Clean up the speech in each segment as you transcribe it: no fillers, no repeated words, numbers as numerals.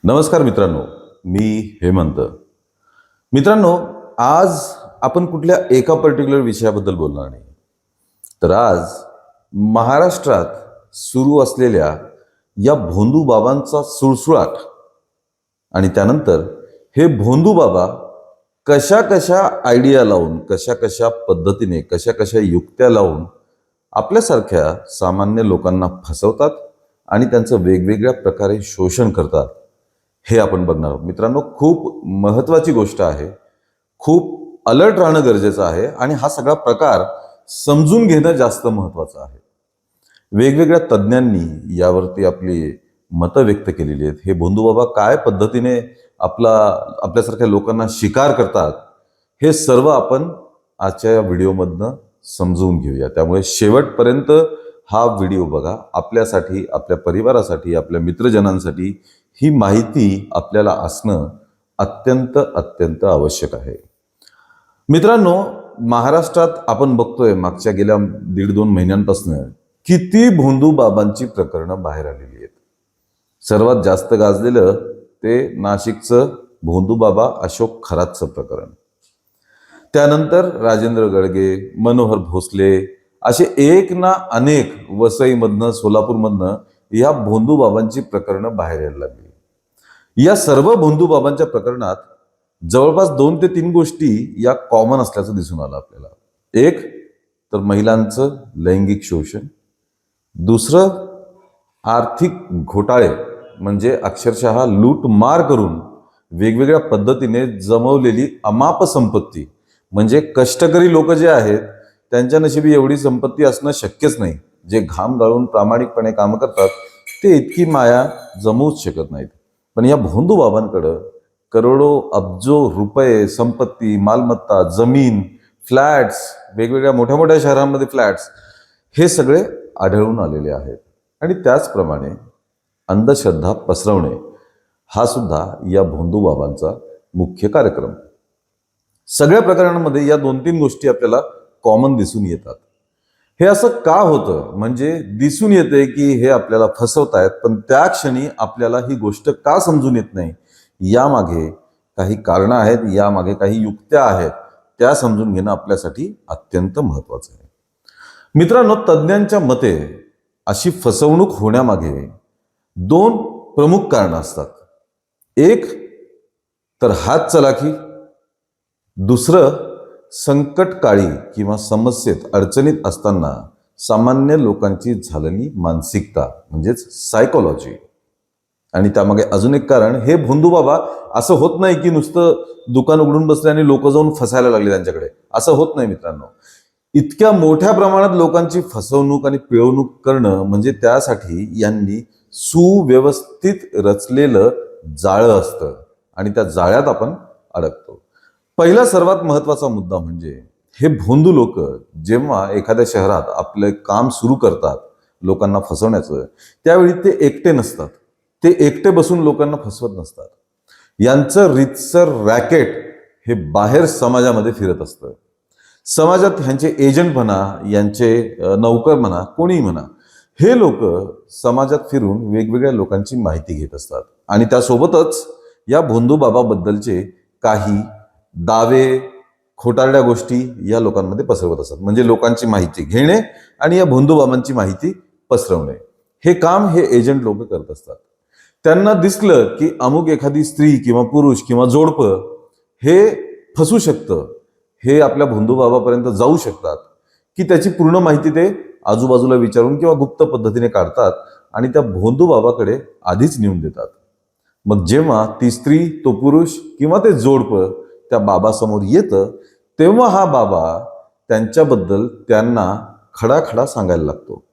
नमस्कार मित्रांनो, मी हेमंत. मित्रांनो, आज आपण कुठल्या एका पर्टिक्युलर विषयाबद्दल बोलणार नाही. तर आज महाराष्ट्रात सुरू असलेल्या या भोंदू बाबांचा सुळसुळाट आणि त्यानंतर हे भोंदू बाबा कशा कशा आयडिया लावून, कशा कशा पद्धतीने, कशा कशा युक्त्या लावून आपल्यासारख्या सामान्य लोकांना फसवतात आणि त्यांचं वेगवेगळ्या प्रकारे शोषण करतात, हे आपण बघणार आहोत. मित्रांनो, खूप महत्त्वाची गोष्ट आहे. खूप अलर्ट राहणं गरजेचं आहे आणि हा सगळा प्रकार समजून घेणं जास्त महत्त्वाचं आहे. वेगवेगळ्या तज्ज्ञांनी यावरती आपली मतं व्यक्त केलेली आहेत. हे भोंदू बाबा काय पद्धतीने आपल्यासारख्या लोकांना शिकार करतात, हे सर्व आपण आजच्या या व्हिडिओमधनं समजून घेऊया. त्यामुळे शेवटपर्यंत हा व्हिडिओ बघा. आपल्यासाठी, आपल्या परिवारासाठी, आपल्या मित्रजनांसाठी ही माहिती आपल्याला असणं अत्यंत अत्यंत आवश्यक आहे. मित्रांनो, महाराष्ट्रात आपण बघतोय मागच्या गेल्या 1.5-2 महिन्यांपासून किती भोंदू बाबांची प्रकरणं बाहेर आलेली आहेत. सर्वात जास्त गाजलेलं ते नाशिकचं भोंदू बाबा अशोक खरातचं प्रकरण. त्यानंतर राजेंद्र गडगे, मनोहर भोसले असे एक ना अनेक वसईमधनं, सोलापूरमधनं या भोंदू बाबांची प्रकरणं बाहेर यायला लागली. या सर्व भोंदू बाबांच्या प्रकरणात जवळपास 2 ते 3 गोष्टी या कॉमन असल्याचं दिसून आलं आपल्याला. एक तर महिलांचं लैंगिक शोषण, दुसरं आर्थिक घोटाळे, म्हणजे अक्षरशः लूटमार करून वेगवेगळ्या पद्धतीने जमवलेली अमाप संपत्ती. म्हणजे कष्टकरी लोक जे आहेत त्यांच्या नशिबी एवढी संपत्ती असणं शक्यच नाही. जे घाम गाळून प्रामाणिकपणे काम करतात ते इतकी माया जमवूच शकत नाहीत. पण या भोंदू बाबांकडं करोडो अब्जो रुपये संपत्ती, मालमत्ता, जमीन, फ्लॅट्स, वेगवेगळ्या मोठ्या मोठ्या शहरांमध्ये फ्लॅट्स, हे सगळे आढळून आलेले आहेत. आणि त्याचप्रमाणे अंधश्रद्धा पसरवणे हा सुद्धा या भोंदू बाबांचा मुख्य कार्यक्रम. सगळ्या प्रकरणांमध्ये या 2-3 गोष्टी आपल्याला कॉमन दिसून येतात. हे असं का होतं? म्हणजे दिसून येते की हे आपल्याला फसवतायत, पण त्या क्षणी आपल्याला ही गोष्ट का समजून येत नाही? यामागे काही कारणं आहेत, यामागे काही युक्त्या आहेत. त्या समजून घेणं आपल्यासाठी अत्यंत महत्त्वाचं आहे. मित्रांनो, तज्ज्ञांच्या मते अशी फसवणूक होण्यामागे 2 प्रमुख कारणं असतात. एक तर हात चलाखी, दुसरं संकटकाळी किंवा समस्येत, अडचणीत असताना सामान्य लोकांची झालेली मानसिकता, म्हणजेच सायकोलॉजी. आणि त्यामागे अजून एक कारण, हे भोंदू बाबा असं होत नाही की नुसतं दुकान उघडून बसले आणि लोक जाऊन फसायला लागले त्यांच्याकडे. असं होत नाही मित्रांनो. इतक्या मोठ्या प्रमाणात लोकांची फसवणूक आणि पिळवणूक करणं म्हणजे त्यासाठी यांनी सुव्यवस्थित रचलेलं जाळं असतं आणि त्या जाळ्यात आपण अडकतो. पहिला सर्वात महत्त्वाचा मुद्दा म्हणजे हे भोंदू लोक जेव्हा एखाद्या शहरात आपलं काम सुरू करतात लोकांना फसवण्याचं, त्यावेळी ते एकटे नसतात. ते एकटे बसून लोकांना फसवत नसतात. यांचं रितसर रॅकेट हे बाहेर समाजामध्ये फिरत असतं. समाजात ह्यांचे एजंट म्हणा, यांचे नौकर म्हणा, कोणीही म्हणा, हे लोक समाजात फिरून वेगवेगळ्या लोकांची माहिती घेत असतात आणि त्यासोबतच या भोंदू बाबाबद्दलचे काही दावे, खोटारड्या गोष्टी या लोकांमध्ये पसरवत असतात. म्हणजे लोकांची माहिती घेणे आणि या भोंदू बाबांची माहिती पसरवणे, हे काम हे एजंट लोक करत असतात. त्यांना दिसलं की अमुक एखादी स्त्री किंवा पुरुष किंवा जोडपं हे फसू शकतं, हे आपल्या भोंदू बाबापर्यंत जाऊ शकतात, की त्याची पूर्ण माहिती ते आजूबाजूला विचारून किंवा गुप्त पद्धतीने काढतात आणि त्या भोंदू बाबाकडे आधीच नेऊन देतात. मग जेव्हा ती स्त्री, तो पुरुष किंवा ते जोडपं त्या बाबासमोर येतं, तेव्हा हा बाबा त्यांच्याबद्दल त्यांना खडाखडा सांगायला लागतो.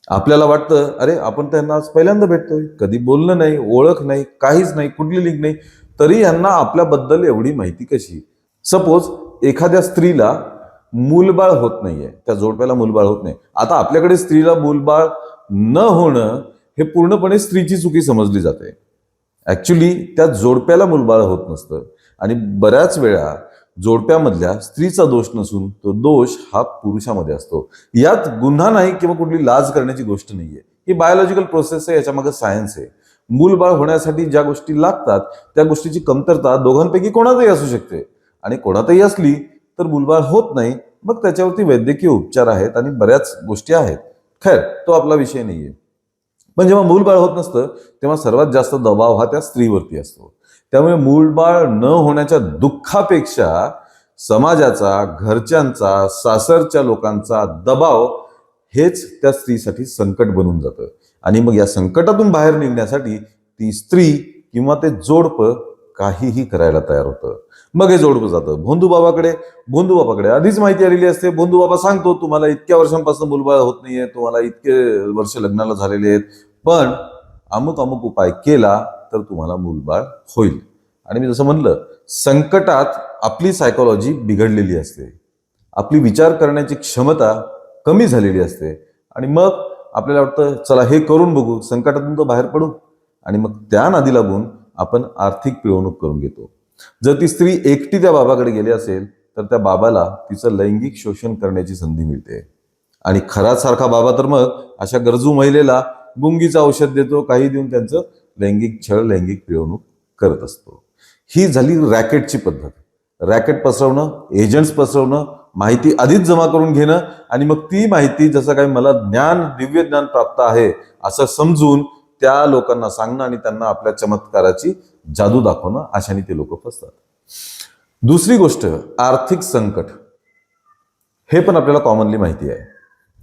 आपल्याला वाटतं, अरे आपण त्यांना आज पहिल्यांदा भेटतोय, कधी बोलणं नाही, ओळख नाही, काहीच नाही, कुठली लिंक नाही, तरी यांना आपल्याबद्दल एवढी माहिती कशी? सपोज एखाद्या स्त्रीला मूलबाळ होत नाहीये, त्या जोडप्याला मूलबाळ होत नाही. आता आपल्याकडे स्त्रीला मूलबाळ न होणं हे पूर्णपणे स्त्रीची चुकी समजली जाते. ऍक्च्युली त्या जोडप्याला मूलबाळ होत नसतं आणि बऱ्याच वेळा जोडप्यामधल्या स्त्रीचा दोष नसून तो दोष हा पुरुषामध्ये असतो. यात गुन्हा नाही किंवा कुठली लाज करण्याची गोष्ट नाहीये. ही बायोलॉजिकल प्रोसेस आहे, याच्यामागे सायन्स आहे. मूलबाळ होण्यासाठी ज्या गोष्टी लागतात त्या गोष्टीची कमतरता दोघांपैकी कोणातही असू शकते, आणि कोणातही असली तर मूलबाळ होत नाही. मग त्याच्यावरती वैद्यकीय उपचार आहेत आणि बऱ्याच गोष्टी आहेत. खैर, तो आपला विषय नाहीये. पण जेव्हा मूलबाळ होत नसतं तेव्हा सर्वात जास्त दबाव हा त्या स्त्रीवरती असतो. त्यामुळे मूलबाळ न होण्याच्या दुःखापेक्षा समाजाचा, घरच्यांचा, सासरच्या लोकांचा दबाव हेच त्या स्त्रीसाठी संकट बनून जातं. आणि मग या संकटातून बाहेर निघण्यासाठी ती स्त्री किंवा ते जोडपं काहीही करायला तयार होतं. मग हे जोडपं जातं भोंदूबाबाकडे. भोंदूबाबाकडे आधीच माहिती आलेली असते. भोंदूबाबा सांगतो, तुम्हाला इतक्या वर्षांपासून मूलबाळ होत नाहीये, तुम्हाला इतके वर्ष लग्नाला झालेले आहेत, पण अमुक अमुक उपाय केला तर तुम्हाला मूलबाळ होईल. आणि मी जसं म्हणलं, संकटात आपली सायकोलॉजी बिघडलेली असते, आपली विचार करण्याची क्षमता कमी झालेली असते, आणि मग आपल्याला वाटतं चला हे करून बघू, संकटातून तो बाहेर पडू, आणि मग त्या नादी लागून आपण आर्थिक पिळवणूक करून घेतो. जर ती स्त्री एकटी त्या बाबाकडे गेली असेल तर त्या बाबाला तिचं लैंगिक शोषण करण्याची संधी मिळते. आणि खरासारखा बाबा तर मग अशा गरजू महिलेला गुंगीचं औषध देतो, काही देऊन त्यांचं लैंगिक छळ, लैंगिक पिळवणूक करत असतो. ही झाली रॅकेटची पद्धत. रॅकेट पसरवणं, एजंट्स पसरवणं, माहिती आधीच जमा करून घेणं, आणि मग ती माहिती जसं काही मला ज्ञान, दिव्य ज्ञान प्राप्त आहे असं समजून त्या लोकांना सांगणं आणि त्यांना आपल्या चमत्काराची जादू दाखवणं, अशाने ते लोक फसतात. दुसरी गोष्ट, आर्थिक संकट. हे पण आपल्याला कॉमनली माहिती आहे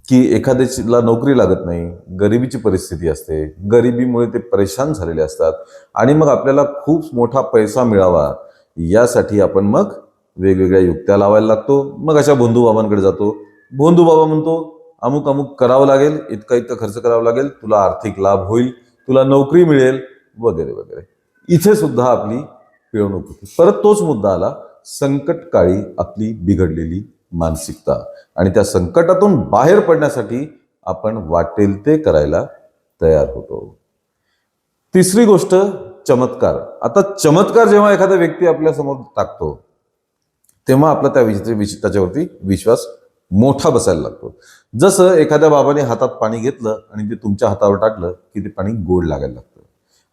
की एखाद्याला नोकरी लागत नाही, गरिबीची परिस्थिती असते, गरिबीमुळे ते परेशान झालेले असतात, आणि मग आपल्याला खूप मोठा पैसा मिळावा यासाठी आपण मग वेगवेगळ्या युक्त्या लावायला लागतो. मग अशा भोंदूबाबांकडे जातो. भोंदूबाबा म्हणतो अमुक अमुक करावं लागेल, इतका इतका खर्च करावा लागेल, तुला आर्थिक लाभ होईल, तुला नोकरी मिळेल, वगैरे वगैरे. इथे सुद्धा आपली पिळवणूक होती. परत तोच मुद्दा आला, संकटकाळी आपली बिघडलेली मानसिकता, आणि त्या संकटातून बाहेर पडण्यासाठी आपण वाटेल ते करायला तयार होतो. तिसरी गोष्ट, चमत्कार. आता चमत्कार जेव्हा एखादा व्यक्ती आपल्या समोर टाकतो तेव्हा आपला त्याच्यावरती विश्वास मोठा बसायला लागतो. जसं एखाद्या बाबाने हातात पाणी घेतलं आणि ते तुमच्या हातावर टाकलं की ते पाणी गोड लागायला लागतं.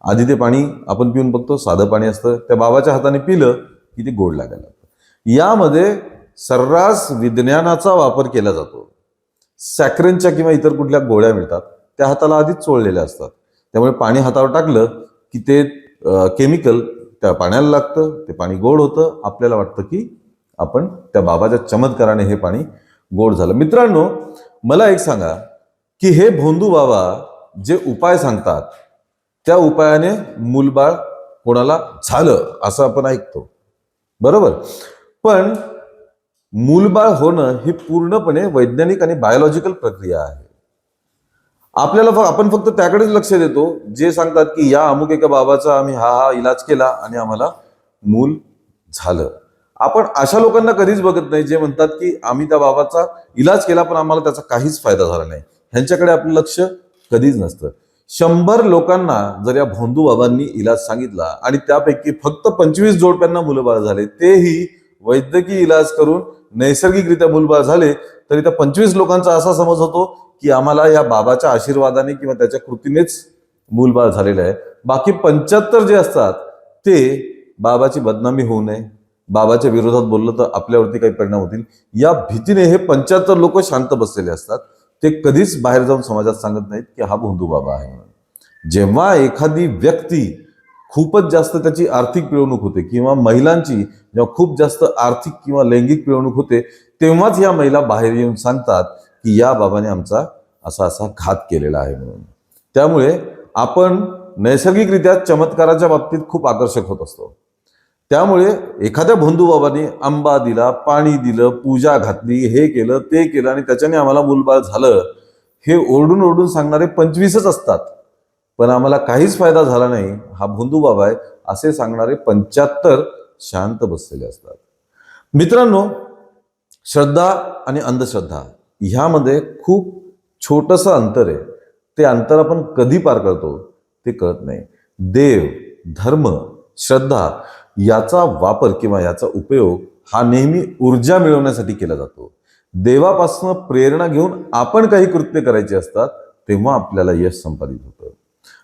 आधी ते पाणी आपण पिऊन बघतो, साधं पाणी असतं, त्या बाबाच्या हाताने पिलं की ते गोड लागायला लागतं. यामध्ये सर्रास विज्ञानाचा वापर केला जातो. सॅक्रेनच्या किंवा इतर कुठल्या गोळ्या मिळतात, त्या हाताला आधीच चोळलेल्या असतात. त्यामुळे पाणी हातावर टाकलं की ते केमिकल त्या पाण्याला लागतं, ते पाणी गोड होतं, आपल्याला वाटतं की आपण त्या बाबाच्या चमत्काराने हे पाणी गोड झालं. मित्रांनो, मला एक सांगा की हे भोंदू बाबा जे उपाय सांगतात त्या उपायाने मूलबाळ कोणाला झालं असं आपण ऐकतो, बरोबर? पण मूलबाळ होणं ही पूर्णपणे वैज्ञानिक आणि बायोलॉजिकल प्रक्रिया आहे. आपण फक्त त्याकडेच लक्ष देतो जे सांगतात की या अमुक एका बाबाचा आम्ही हा इलाज केला आणि आम्हाला मूल झालं. आपण अशा लोकांना कधीच बघत नाही जे म्हणतात की आम्ही त्या बाबाचा इलाज केला पण आम्हाला त्याचा काहीच फायदा झाला नाही. ह्यांच्याकडे आपलं लक्ष कधीच नसतं. 100 लोकांना जर या भोंदू बाबांनी इलाज सांगितला आणि त्यापैकी फक्त 25 जोडप्यांना मुलबाळ झाले, तेही वैद्यकीय इलाज करून नैसर्गिकरित्या मुलबाळ झाले, तरी त्या 25 लोकांचा असा समज होतो की आम्हाला या बाबाच्या आशीर्वादाने किंवा त्याच्या कृतीनेच मूलबाळ झालेलं आहे. बाकी 75 जे असतात ते बाबाची बदनामी होऊ नये, बाबाच्या विरोधात बोललं तर आपल्यावरती काही परिणाम होतील या भीतीने हे 75 लोक शांत बसलेले असतात. ते कधीच बाहेर जाऊन समाजात सांगत नाहीत की हा भोंदू बाबा आहे म्हणून. जेव्हा एखादी व्यक्ती खूपच जास्त त्याची आर्थिक पिळवणूक होते किंवा महिलांची जेव्हा खूप जास्त आर्थिक किंवा लैंगिक पिळवणूक होते, तेव्हाच या महिला बाहेर येऊन सांगतात की या बाबाने आमचा असा असा घात केलेला आहे म्हणून. त्यामुळे आपण नैसर्गिकरित्या चमत्काराच्या बाबतीत खूप आकर्षक होत असतो. त्यामुळे एखाद्या भोंदू बाबाने आंबा दिला, पाणी दिलं, पूजा घातली, हे केलं ते केलं आणि त्याच्याने आम्हाला मूलबाळ झालं, हे ओरडून ओरडून सांगणारे 25च असतात. पण आम्हाला काहीच फायदा झाला नाही, हा भोंदू बाबा आहे असे सांगणारे 75 शांत बसलेले असतात. मित्रांनो, श्रद्धा आणि अंधश्रद्धा ह्यामध्ये खूप छोटंसं अंतर आहे. ते अंतर आपण कधी पार करतो ते कळत नाही. देव, धर्म, श्रद्धा याचा वापर किंवा याचा उपयोग हा नेहमी ऊर्जा मिळवण्यासाठी केला जातो. देवापासून प्रेरणा घेऊन आपण काही कृत्य करायचे असतात तेव्हा आपल्याला यश संपादित होतं.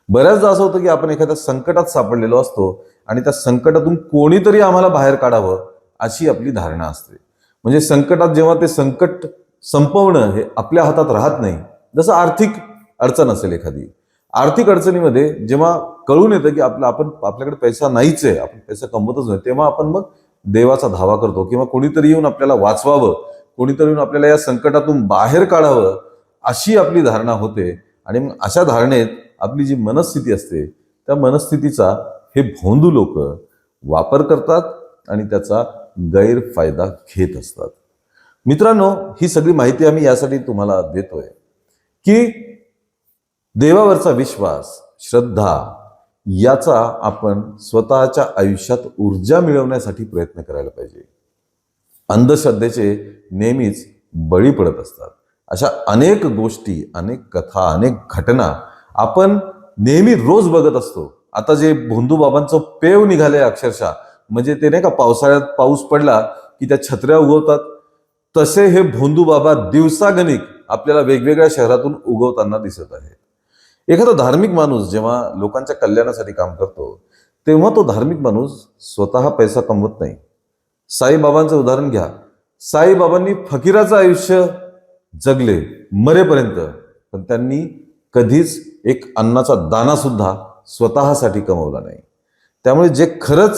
बऱ्याचदा असं होतं की आपण एखाद्या संकटात सापडलेलो असतो आणि त्या संकटातून कोणीतरी आम्हाला बाहेर काढावं अशी आपली धारणा असते. म्हणजे संकटात जेव्हा ते संकट संपवणं हे आपल्या हातात राहत नाही. जसं आर्थिक अडचण असेल एखादी, आर्थिक अडचणीमध्ये जेव्हा कळून येतं की आपल्याकडे पैसा नाहीच आहे, आपण पैसा कमवतच नाही, तेव्हा आपण मग देवाचा धावा करतो किंवा कोणीतरी येऊन आपल्याला वाचवावं, कोणीतरी येऊन आपल्याला या संकटातून बाहेर काढावं अशी आपली धारणा होते. आणि मग अशा धारणेत आपली जी मनस्थिती असते त्या मनस्थितीचा हे भोंदू लोक वापर करतात आणि त्याचा गैरफायदा घेत असतात. मित्रांनो, ही सगळी माहिती आम्ही यासाठी तुम्हाला देतोय की देवावरचा विश्वास, श्रद्धा याचा आपण स्वतःच्या आयुष्यात ऊर्जा मिळवण्यासाठी प्रयत्न करायला पाहिजे. अंधश्रद्धेचे नेहमीच बळी पडत असतात. अशा अनेक गोष्टी, अनेक कथा, अनेक घटना आपण नेहमी रोज बघत असतो. आता जे भोंदू बाबांचं पेव निघाले अक्षरशः, म्हणजे ते नाही का पावसाळ्यात पाऊस पडला की त्या छत्र्या उगवतात, तसे हे भोंदू बाबा दिवसागणिक आपल्याला वेगवेगळ्या शहरातून उगवताना दिसत आहे. एखादा धार्मिक माणूस जेव्हा लोकांच्या कल्याणासाठी काम करतो तेव्हा तो धार्मिक माणूस स्वतः पैसा कमवत नाही. साईबाबांचं उदाहरण घ्या. साईबाबांनी फकीराचं आयुष्य जगले मरेपर्यंत, पण त्यांनी कधीच एक अन्नाचा दाना सुद्धा स्वतःसाठी कमवला नाही. त्यामुळे जे खरंच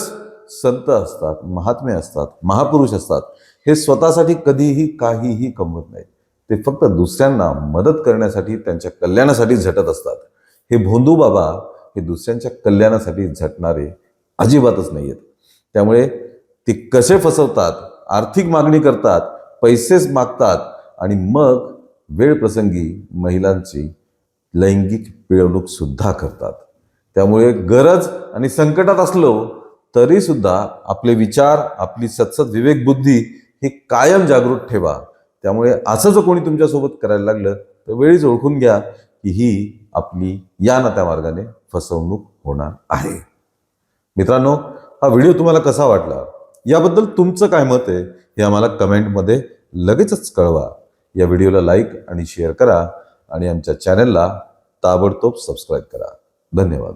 संत असतात, महात्मे असतात, महापुरुष असतात, हे स्वतःसाठी कधीही काहीही कमवत नाहीत. ते फक्त दुसऱ्यांना मदत करण्यासाठी, त्यांच्या कल्याणासाठी झटत असतात. हे भोंदू बाबा हे दुसऱ्यांच्या कल्याणासाठी झटणारे अजिबातच नाही आहेत. त्यामुळे ते कसे फसवतात, आर्थिक मागणी करतात, पैसेच मागतात आणि मग वेळ प्रसंगी महिलांची लैंगिक पिळवणूक सुद्धा करतात. त्यामुळे गरज आणि संकटात असलो तरी सुद्धा आपले विचार, आपली सतसत विवेक बुद्धी ही कायम जागृत ठेवा. त्यामुळे असं जर कोणी तुमच्यासोबत करायला लागलं तर वेळीच ओळखून घ्या की ही आपली या ना त्या मार्गाने फसवणूक होणार आहे. मित्रांनो, हा व्हिडिओ तुम्हाला कसा वाटला, याबद्दल तुमचं काय मत आहे हे आम्हाला कमेंटमध्ये लगेचच कळवा. या व्हिडिओला लाईक आणि शेअर करा आणि आमच्या चॅनलला ताबडतोब सबस्क्राईब करा. धन्यवाद.